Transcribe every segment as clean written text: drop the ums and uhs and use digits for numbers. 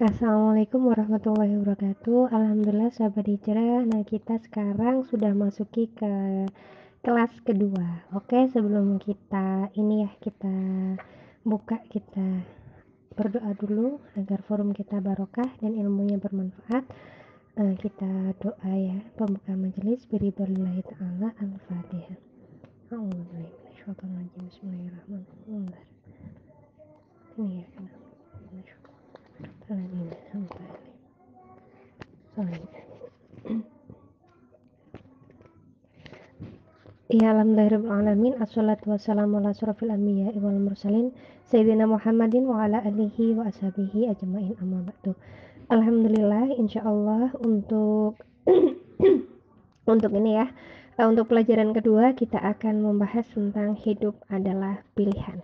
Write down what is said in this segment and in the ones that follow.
Assalamualaikum warahmatullahi wabarakatuh. Alhamdulillah sahabat hijrah. Nah, kita sekarang sudah masuki ke kelas kedua. Oke, sebelum kita kita buka, kita berdoa dulu agar forum kita barokah dan ilmunya bermanfaat. Kita doa ya, pembuka majelis biridhonillahi ta'ala. Al-Fatihah. Bismillahirrahmanirrahim. Ini ya, Ya, alhamdulillahirrahmanirrahim. Assalatu wassalamu ala asrofil anbiya wal mursalin Sayyidina Muhammadin wa ala alihi wa ashabihi ajma'in, amma ba'du. Alhamdulillah, insyaallah untuk untuk ini ya, untuk pelajaran kedua kita akan membahas tentang hidup adalah pilihan.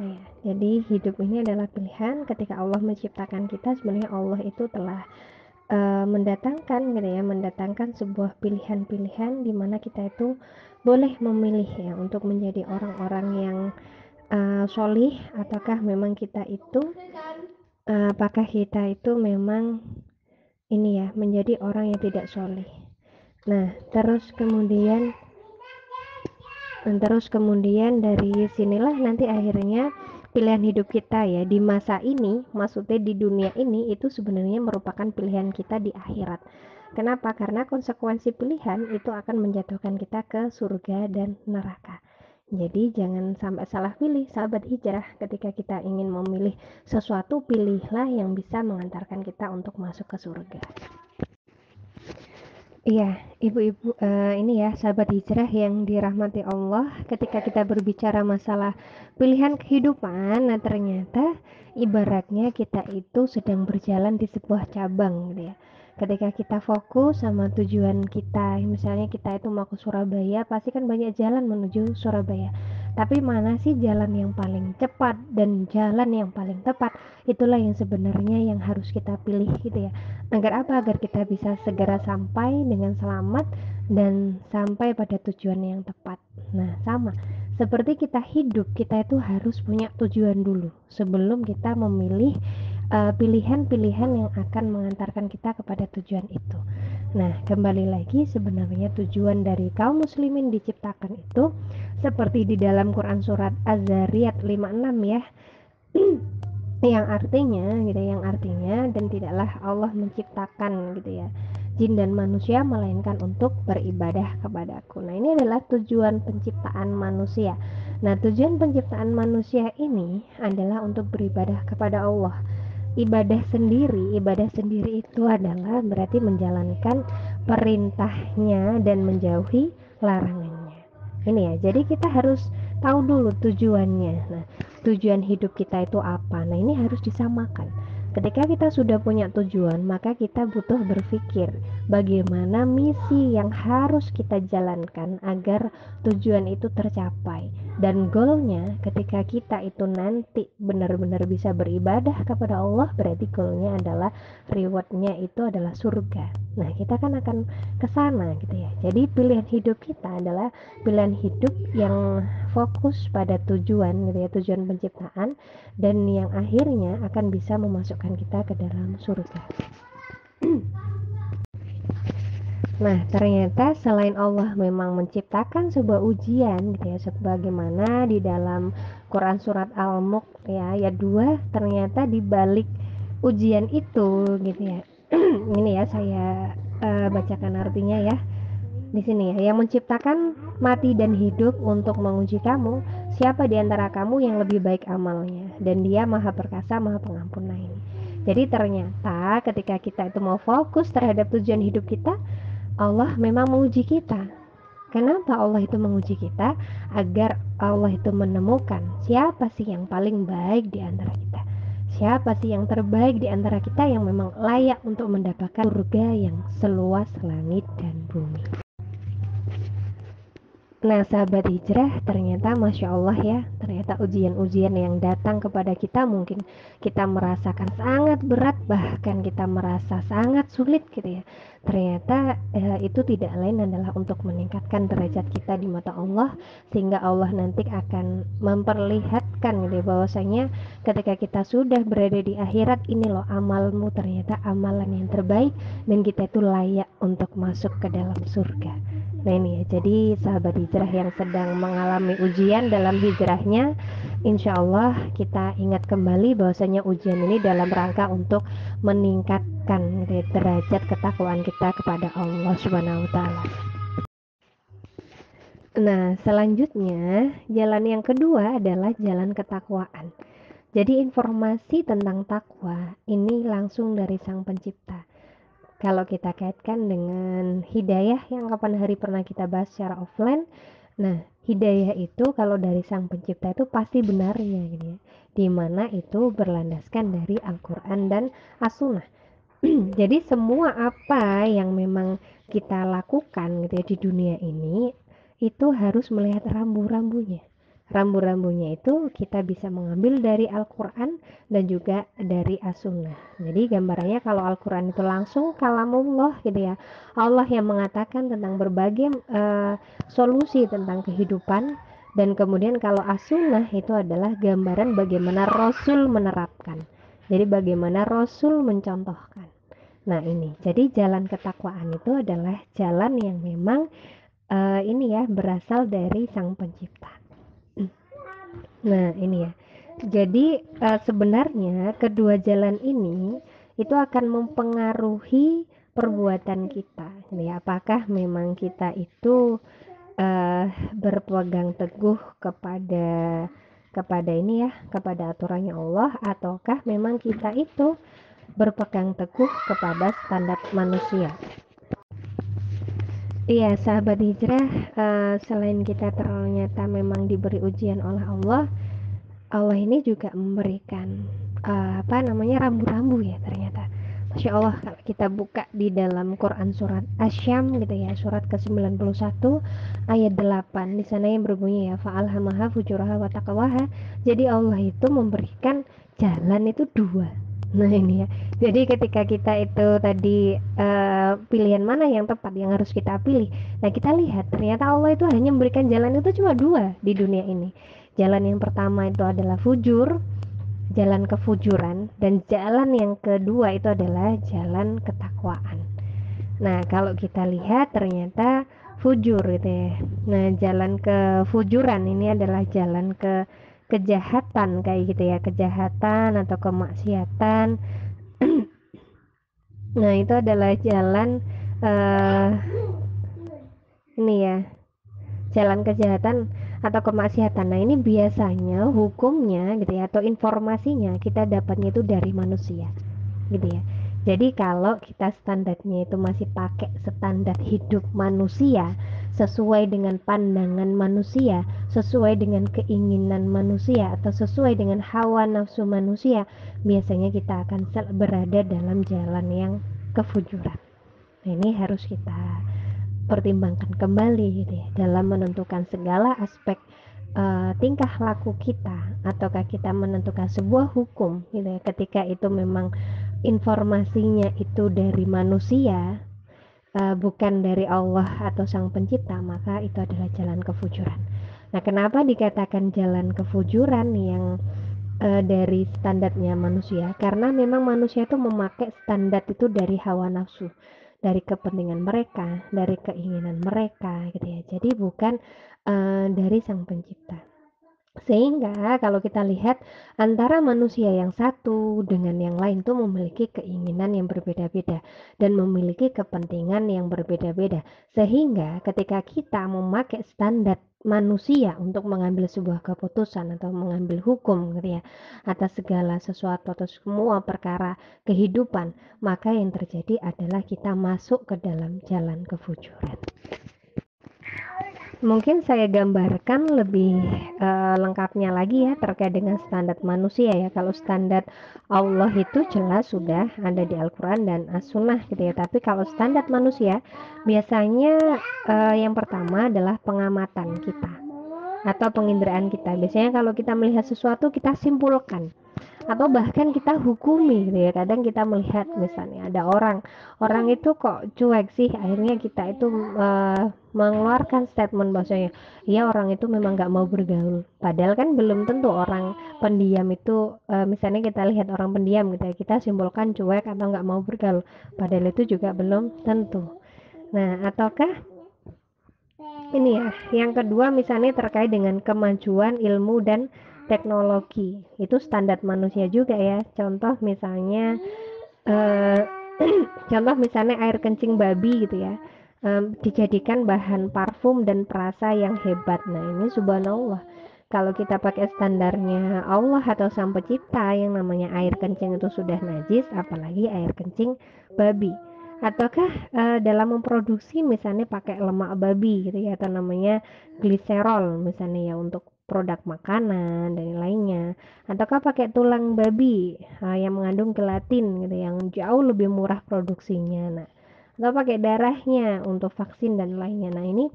Ya, jadi hidup ini adalah pilihan. Ketika Allah menciptakan kita, sebenarnya Allah itu telah mendatangkan sebuah pilihan-pilihan di mana kita itu boleh memilih ya untuk menjadi orang-orang yang sholih, ataukah memang kita itu apakah kita itu memang ini ya menjadi orang yang tidak sholih. Nah, terus kemudian dari sinilah nanti akhirnya pilihan hidup kita ya di masa ini, maksudnya di dunia ini, itu sebenarnya merupakan pilihan kita di akhirat. Kenapa? Karena konsekuensi pilihan itu akan menjatuhkan kita ke surga dan neraka. Jadi jangan sampai salah pilih sahabat hijrah. Ketika kita ingin memilih sesuatu, pilihlah yang bisa mengantarkan kita untuk masuk ke surga. Iya, ibu-ibu, ini ya sahabat hijrah yang dirahmati Allah, ketika kita berbicara masalah pilihan kehidupan, nah ternyata ibaratnya kita itu sedang berjalan di sebuah cabang gitu ya. Ketika kita fokus sama tujuan kita, misalnya kita itu mau ke Surabaya, pasti kan banyak jalan menuju Surabaya. Tapi mana sih jalan yang paling cepat dan jalan yang paling tepat? Itulah yang sebenarnya yang harus kita pilih gitu ya. Agar apa? Agar kita bisa segera sampai dengan selamat dan sampai pada tujuan yang tepat. Nah, sama seperti kita hidup, kita itu harus punya tujuan dulu sebelum kita memilih pilihan-pilihan yang akan mengantarkan kita kepada tujuan itu. Nah, kembali lagi sebenarnya tujuan dari kaum muslimin diciptakan itu seperti di dalam Quran surat Az-Zariyat 56 ya. yang artinya dan tidaklah Allah menciptakan gitu ya jin dan manusia melainkan untuk beribadah kepadaku. Nah, ini adalah tujuan penciptaan manusia. Nah, tujuan penciptaan manusia ini adalah untuk beribadah kepada Allah. Ibadah sendiri itu adalah berarti menjalankan perintahnya dan menjauhi larangannya. Ini ya, jadi kita harus tahu dulu tujuannya. Nah, tujuan hidup kita itu apa? Nah, ini harus disamakan. Ketika kita sudah punya tujuan, maka kita butuh berpikir bagaimana misi yang harus kita jalankan agar tujuan itu tercapai. Dan goalnya ketika kita itu nanti benar-benar bisa beribadah kepada Allah, berarti goalnya adalah rewardnya itu adalah surga. Nah, kita kan akan ke sana gitu ya. Jadi pilihan hidup kita adalah pilihan hidup yang fokus pada tujuan gitu ya, tujuan penciptaan, dan yang akhirnya akan bisa memasukkan kita ke dalam surga. Nah, ternyata selain Allah memang menciptakan sebuah ujian gitu ya, sebagaimana di dalam Quran surat Al-Mulk ya ayat 2, ternyata di balik ujian itu gitu ya. Ini ya saya bacakan artinya ya. Di sini ya, yang menciptakan mati dan hidup untuk menguji kamu, siapa di antara kamu yang lebih baik amalnya, dan Dia Maha Perkasa, Maha Pengampun. Nah, ini. Jadi ternyata ketika kita itu mau fokus terhadap tujuan hidup kita, Allah memang menguji kita. Kenapa Allah itu menguji kita? Agar Allah itu menemukan siapa sih yang paling baik di antara kita. Siapa sih yang terbaik di antara kita yang memang layak untuk mendapatkan surga yang seluas langit dan bumi. Nah, sahabat hijrah, ternyata Masya Allah ya, ternyata ujian-ujian yang datang kepada kita mungkin kita merasakan sangat berat, bahkan kita merasa sangat sulit gitu ya. Ternyata itu tidak lain adalah untuk meningkatkan derajat kita di mata Allah, sehingga Allah nanti akan memperlihatkan gitu ya, bahwasanya ketika kita sudah berada di akhirat, ini loh amalmu ternyata amalan yang terbaik, dan kita itu layak untuk masuk ke dalam surga. Nah ini ya, jadi sahabat hijrah yang sedang mengalami ujian dalam hijrahnya, insya Allah kita ingat kembali bahwasanya ujian ini dalam rangka untuk meningkatkan derajat ketakwaan kita kepada Allah Subhanahu wa Ta'ala. Nah, selanjutnya jalan yang kedua adalah jalan ketakwaan. Jadi informasi tentang takwa ini langsung dari Sang Pencipta. Kalau kita kaitkan dengan hidayah yang kapan hari pernah kita bahas secara offline, nah hidayah itu kalau dari Sang Pencipta itu pasti benarnya gitu ya, dimana itu berlandaskan dari Al-Quran dan As-Sunnah. Jadi semua apa yang memang kita lakukan gitu ya di dunia ini itu harus melihat rambu-rambunya. Rambu-rambunya itu kita bisa mengambil dari Al-Quran dan juga dari As-Sunnah. Jadi gambarannya kalau Al-Quran itu langsung kalamullah gitu ya, Allah yang mengatakan tentang berbagai solusi tentang kehidupan. Dan kemudian kalau As-Sunnah itu adalah gambaran bagaimana Rasul menerapkan. Jadi bagaimana Rasul mencontohkan. Nah ini, jadi jalan ketakwaan itu adalah jalan yang memang ini ya berasal dari Sang Pencipta. Nah ini ya, jadi sebenarnya kedua jalan ini itu akan mempengaruhi perbuatan kita. Ini ya, apakah memang kita itu berpegang teguh kepada ini ya, kepada aturannya Allah, ataukah memang kita itu berpegang teguh kepada standar manusia. Iya, sahabat hijrah, selain kita ternyata memang diberi ujian oleh Allah, Allah ini juga memberikan apa namanya rambu-rambu ya ternyata. Masya Allah, kalau kita buka di dalam Quran surat Asyam gitu ya, surat ke-91 ayat 8, di sana yang berbunyi ya fa'alhamaha fujuraha wa taqwaha. Jadi Allah itu memberikan jalan itu dua. Nah ini ya, jadi ketika kita itu tadi pilihan mana yang tepat yang harus kita pilih, nah kita lihat ternyata Allah itu hanya memberikan jalan itu cuma dua di dunia ini. Jalan yang pertama itu adalah fujur, jalan kefujuran, dan jalan yang kedua itu adalah jalan ketakwaan. Nah kalau kita lihat ternyata fujur gitu ya, nah jalan kefujuran ini adalah jalan ke kejahatan kayak gitu ya, kejahatan atau kemaksiatan. Nah itu adalah jalan ini ya, jalan kejahatan atau kemaksiatan. Nah ini biasanya hukumnya gitu ya, atau informasinya kita dapatnya itu dari manusia gitu ya. Jadi kalau kita standarnya itu masih pakai standar hidup manusia, sesuai dengan pandangan manusia, sesuai dengan keinginan manusia, atau sesuai dengan hawa nafsu manusia, biasanya kita akan berada dalam jalan yang kefujuran. Nah ini harus kita pertimbangkan kembali gitu ya, dalam menentukan segala aspek tingkah laku kita, ataukah kita menentukan sebuah hukum gitu ya, ketika itu memang informasinya itu dari manusia, bukan dari Allah atau Sang Pencipta, maka itu adalah jalan kefujuran. Nah kenapa dikatakan jalan kefujuran yang dari standarnya manusia? Karena memang manusia itu memakai standar itu dari hawa nafsu, dari kepentingan mereka, dari keinginan mereka gitu ya. Jadi bukan dari Sang Pencipta. Sehingga kalau kita lihat antara manusia yang satu dengan yang lain tuh memiliki keinginan yang berbeda-beda dan memiliki kepentingan yang berbeda-beda. Sehingga ketika kita memakai standar manusia untuk mengambil sebuah keputusan atau mengambil hukum gitu ya, atas segala sesuatu atau semua perkara kehidupan, maka yang terjadi adalah kita masuk ke dalam jalan kefujuran. Mungkin saya gambarkan lebih lengkapnya lagi ya terkait dengan standar manusia ya. Kalau standar Allah itu jelas sudah ada di Al-Quran dan As-Sunnah gitu ya. Tapi kalau standar manusia biasanya yang pertama adalah pengamatan kita atau penginderaan kita. Biasanya kalau kita melihat sesuatu kita simpulkan atau bahkan kita hukumi gitu ya. Kadang kita melihat misalnya ada orang itu kok cuek sih, akhirnya kita itu mengeluarkan statement bahwasanya ya orang itu memang nggak mau bergaul, padahal kan belum tentu orang pendiam itu misalnya kita lihat orang pendiam gitu ya, kita simpulkan cuek atau nggak mau bergaul, padahal itu juga belum tentu. Nah, ataukah ini ya, yang kedua misalnya terkait dengan kemajuan ilmu dan teknologi. Itu standar manusia juga ya. Contoh misalnya eh, contoh misalnya air kencing babi gitu ya. Dijadikan bahan parfum dan perasa yang hebat. Nah, ini subhanallah. Kalau kita pakai standarnya Allah atau Sang Pencipta yang namanya air kencing itu sudah najis, apalagi air kencing babi. Ataukah dalam memproduksi misalnya pakai lemak babi gitu ya, atau namanya gliserol misalnya ya untuk produk makanan dan lainnya, ataukah pakai tulang babi yang mengandung gelatin gitu yang jauh lebih murah produksinya, nah atau pakai darahnya untuk vaksin dan lainnya. Nah ini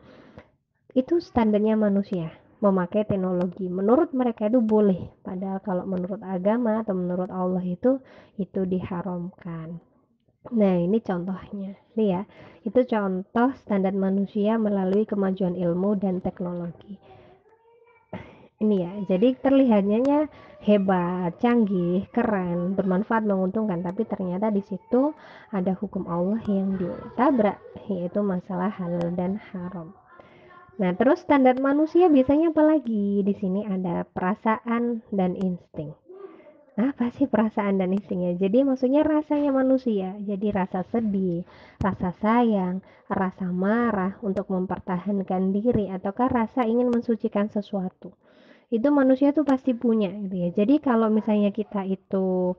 itu standarnya manusia memakai teknologi, menurut mereka itu boleh, padahal kalau menurut agama atau menurut Allah itu diharamkan. Nah, ini contohnya. Nih ya, itu contoh standar manusia melalui kemajuan ilmu dan teknologi. Ini ya, jadi terlihatnya hebat, canggih, keren, bermanfaat, menguntungkan, tapi ternyata di situ ada hukum Allah yang ditabrak, yaitu masalah halal dan haram. Nah, terus standar manusia biasanya apa lagi? Di sini ada perasaan dan insting. Apa sih perasaan dan instingnya? Jadi maksudnya rasanya manusia. Jadi rasa sedih, rasa sayang, rasa marah untuk mempertahankan diri, ataukah rasa ingin mensucikan sesuatu. Itu manusia tuh pasti punya gitu ya. Jadi kalau misalnya kita itu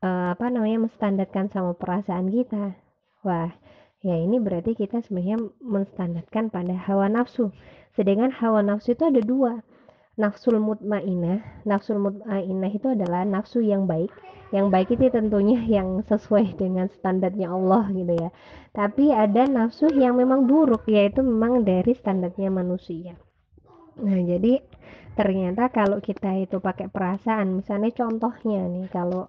apa namanya menstandarkan sama perasaan kita, wah ya ini berarti kita sebenarnya menstandarkan pada hawa nafsu. Sedangkan hawa nafsu itu ada dua, nafsul mutmainah itu adalah nafsu yang baik. Yang baik itu tentunya yang sesuai dengan standarnya Allah gitu ya. Tapi ada nafsu yang memang buruk, yaitu memang dari standarnya manusia. Nah, jadi ternyata kalau kita itu pakai perasaan, misalnya contohnya nih, kalau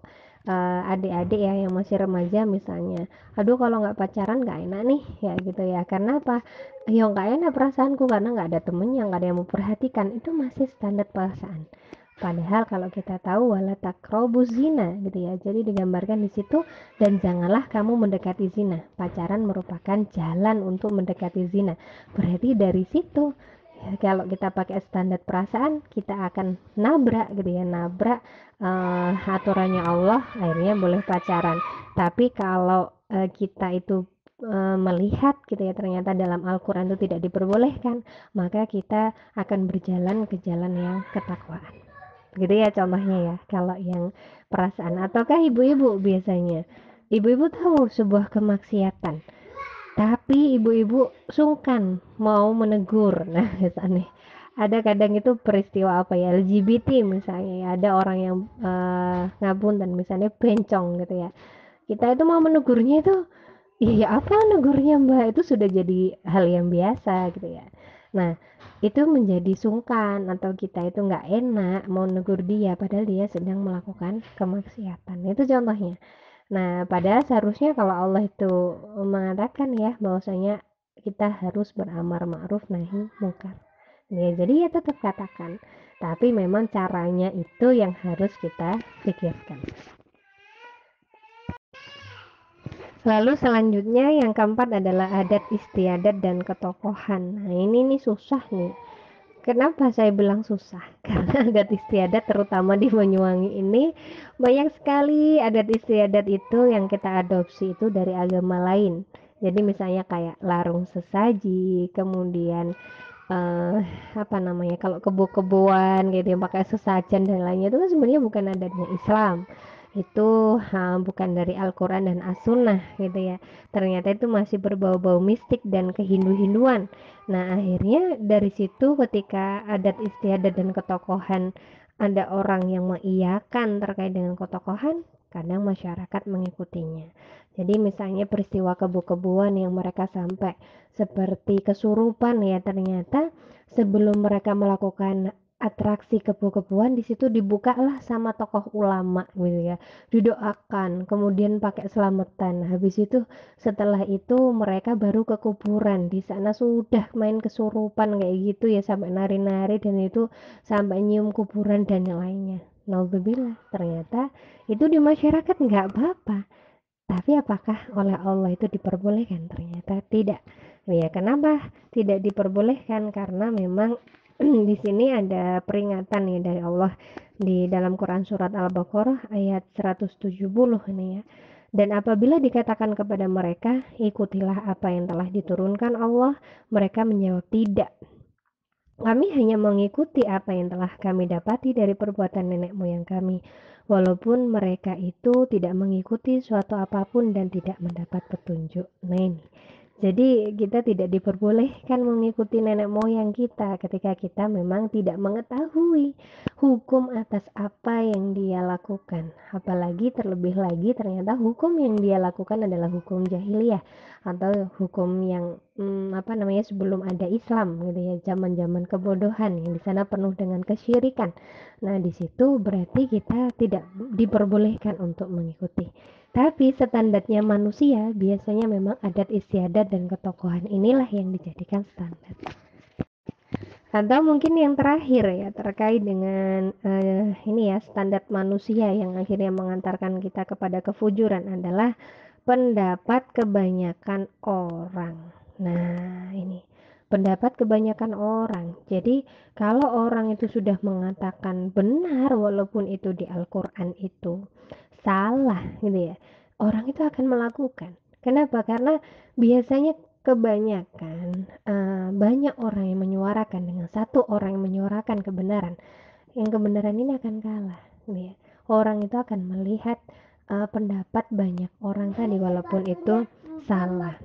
adik-adik ya yang masih remaja misalnya, aduh kalau nggak pacaran nggak enak nih, ya gitu ya. Karena apa? Ya nggak enak perasaanku karena nggak ada temennya, nggak ada yang memperhatikan. Itu masih standar perasaan. Padahal kalau kita tahu wala taqrabuz zina gitu ya. Jadi digambarkan di situ dan janganlah kamu mendekati zina. Pacaran merupakan jalan untuk mendekati zina. Berarti dari situ ya, kalau kita pakai standar perasaan kita akan nabrak gitu ya, nabrak aturannya Allah, akhirnya boleh pacaran. Tapi kalau kita itu melihat gitu ya ternyata dalam Al-Quran itu tidak diperbolehkan, maka kita akan berjalan ke jalan yang ketakwaan gitu ya. Contohnya ya kalau yang perasaan, ataukah ibu-ibu biasanya ibu-ibu tahu sebuah kemaksiatan tapi ibu-ibu sungkan mau menegur. Nah, misalnya ada kadang itu peristiwa apa ya, LGBT misalnya ya, ada orang yang ngabun dan misalnya bencong gitu ya. Kita itu mau menegurnya itu, iya apa negurnya Mbak? Itu sudah jadi hal yang biasa gitu ya. Nah, itu menjadi sungkan atau kita itu nggak enak mau negur dia padahal dia sedang melakukan kemaksiatan. Itu contohnya. Nah, padahal seharusnya kalau Allah itu mengatakan ya bahwasanya kita harus beramar ma'ruf nahi munkar. Ya, jadi ya tetap katakan. Tapi memang caranya itu yang harus kita pikirkan. Lalu selanjutnya yang keempat adalah adat istiadat dan ketokohan. Nah, ini nih susah nih. Kenapa saya bilang susah? Karena adat istiadat terutama di Banyuwangi ini banyak sekali adat istiadat itu yang kita adopsi itu dari agama lain. Jadi misalnya kayak larung sesaji, kemudian eh, apa namanya kalau kebo-keboan gitu yang pakai sesajen dan lainnya itu kan sebenarnya bukan adatnya Islam. itu bukan dari Al-Quran dan As-Sunnah gitu ya. Ternyata itu masih berbau-bau mistik dan kehindu-hinduan. Nah akhirnya dari situ ketika adat istiadat dan ketokohan ada orang yang mengiyakan terkait dengan ketokohan, kadang masyarakat mengikutinya. Jadi misalnya peristiwa kebu-kebuan yang mereka sampai seperti kesurupan ya, ternyata sebelum mereka melakukan atraksi kebu-kebuan di situ dibukalah sama tokoh ulama gitu ya, didoakan, kemudian pakai selamatan. Habis itu setelah itu mereka baru ke kuburan, di sana sudah main kesurupan kayak gitu ya, sampai nari-nari dan itu sampai nyium kuburan dan yang lainnya. Naudzubillah, ternyata itu di masyarakat nggak apa-apa. Tapi apakah oleh Allah itu diperbolehkan? Ternyata tidak. Ya, kenapa tidak diperbolehkan? Karena memang di sini ada peringatan ya dari Allah di dalam Quran surat Al-Baqarah ayat 170 ini ya. Dan apabila dikatakan kepada mereka, ikutilah apa yang telah diturunkan Allah, mereka menjawab tidak. Kami hanya mengikuti apa yang telah kami dapati dari perbuatan nenek moyang kami, walaupun mereka itu tidak mengikuti suatu apapun dan tidak mendapat petunjuk. Nah ini, jadi kita tidak diperbolehkan mengikuti nenek moyang kita ketika kita memang tidak mengetahui hukum atas apa yang dia lakukan. Apalagi terlebih lagi ternyata hukum yang dia lakukan adalah hukum jahiliyah atau hukum yang sebelum ada Islam gitu ya, zaman-zaman kebodohan yang di sana penuh dengan kesyirikan. Nah, di situ berarti kita tidak diperbolehkan untuk mengikuti. Tapi standarnya manusia biasanya memang adat istiadat dan ketokohan inilah yang dijadikan standar. Atau mungkin yang terakhir ya terkait dengan ini ya standar manusia yang akhirnya mengantarkan kita kepada kefujuran adalah pendapat kebanyakan orang. Nah, ini pendapat kebanyakan orang. Jadi, kalau orang itu sudah mengatakan benar walaupun itu di Al-Qur'an itu salah gitu ya. Orang itu akan melakukan. Kenapa? Karena biasanya kebanyakan banyak orang yang menyuarakan dengan satu orang yang menyuarakan kebenaran. Yang kebenaran ini akan kalah, gitu ya. Orang itu akan melihat pendapat banyak orang tadi walaupun itu salah.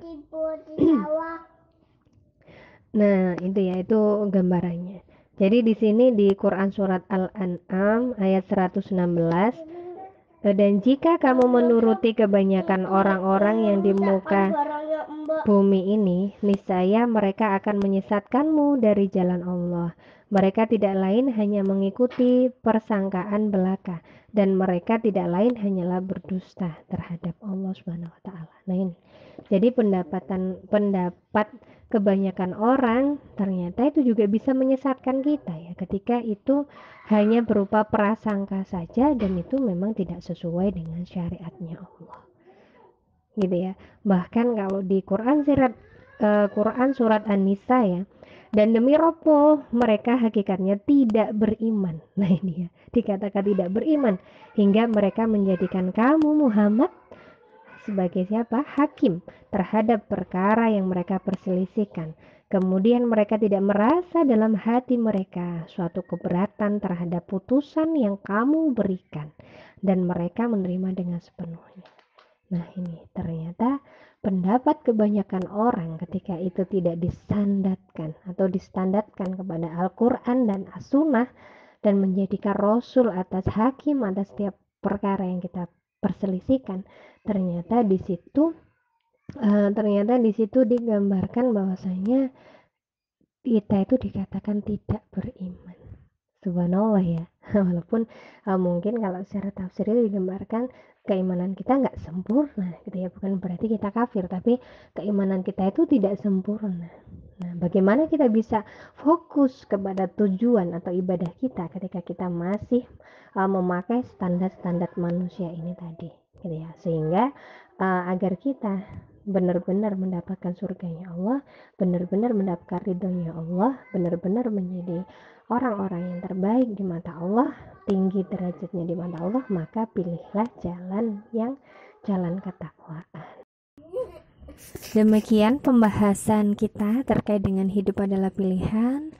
Nah, itu ya, itu gambarannya. Jadi di sini di Quran surat Al-An'am ayat 116, dan jika kamu menuruti kebanyakan orang-orang yang di muka bumi ini, niscaya mereka akan menyesatkanmu dari jalan Allah. Mereka tidak lain hanya mengikuti persangkaan belaka, dan mereka tidak lain hanyalah berdusta terhadap Allah Subhanahu wa taala. Nah ini. Jadi pendapat kebanyakan orang ternyata itu juga bisa menyesatkan kita ya, ketika itu hanya berupa prasangka saja dan itu memang tidak sesuai dengan syariatnya Allah. Gitu ya. Bahkan kalau di Quran surat An-Nisa ya, dan demi Ropo mereka hakikatnya tidak beriman. Nah ini ya, dikatakan tidak beriman hingga mereka menjadikan kamu Muhammad sebagai siapa? Hakim terhadap perkara yang mereka perselisihkan. Kemudian mereka tidak merasa dalam hati mereka suatu keberatan terhadap putusan yang kamu berikan, dan mereka menerima dengan sepenuhnya. Nah ini ternyata pendapat kebanyakan orang ketika itu tidak disandatkan atau distandarkan kepada Al-Quran dan As-Sunnah dan menjadikan Rasul atas hakim atas setiap perkara yang kita perselisihkan, ternyata di situ digambarkan bahwasanya kita itu dikatakan tidak beriman. Subhanallah ya. Walaupun mungkin kalau secara tafsir itu digambarkan keimanan kita nggak sempurna gitu ya, bukan berarti kita kafir, tapi keimanan kita itu tidak sempurna. Nah, bagaimana kita bisa fokus kepada tujuan atau ibadah kita ketika kita masih memakai standar-standar manusia ini tadi gitu ya, sehingga agar kita benar-benar mendapatkan surganya Allah, benar-benar mendapatkan ridhonya Allah, benar-benar menjadi orang-orang yang terbaik di mata Allah, tinggi derajatnya di mata Allah, maka pilihlah jalan ketakwaan. Demikian pembahasan kita terkait dengan hidup adalah pilihan.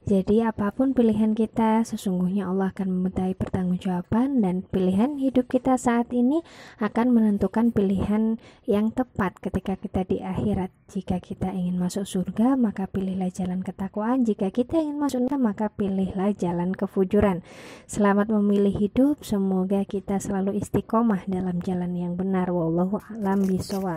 Jadi apapun pilihan kita, sesungguhnya Allah akan memintai pertanggungjawaban, dan pilihan hidup kita saat ini akan menentukan pilihan yang tepat ketika kita di akhirat. Jika kita ingin masuk surga, maka pilihlah jalan ketakwaan. Jika kita ingin masuk neraka, maka pilihlah jalan kefujuran. Selamat memilih hidup, semoga kita selalu istiqomah dalam jalan yang benar. Wallahu a'lam bishawab.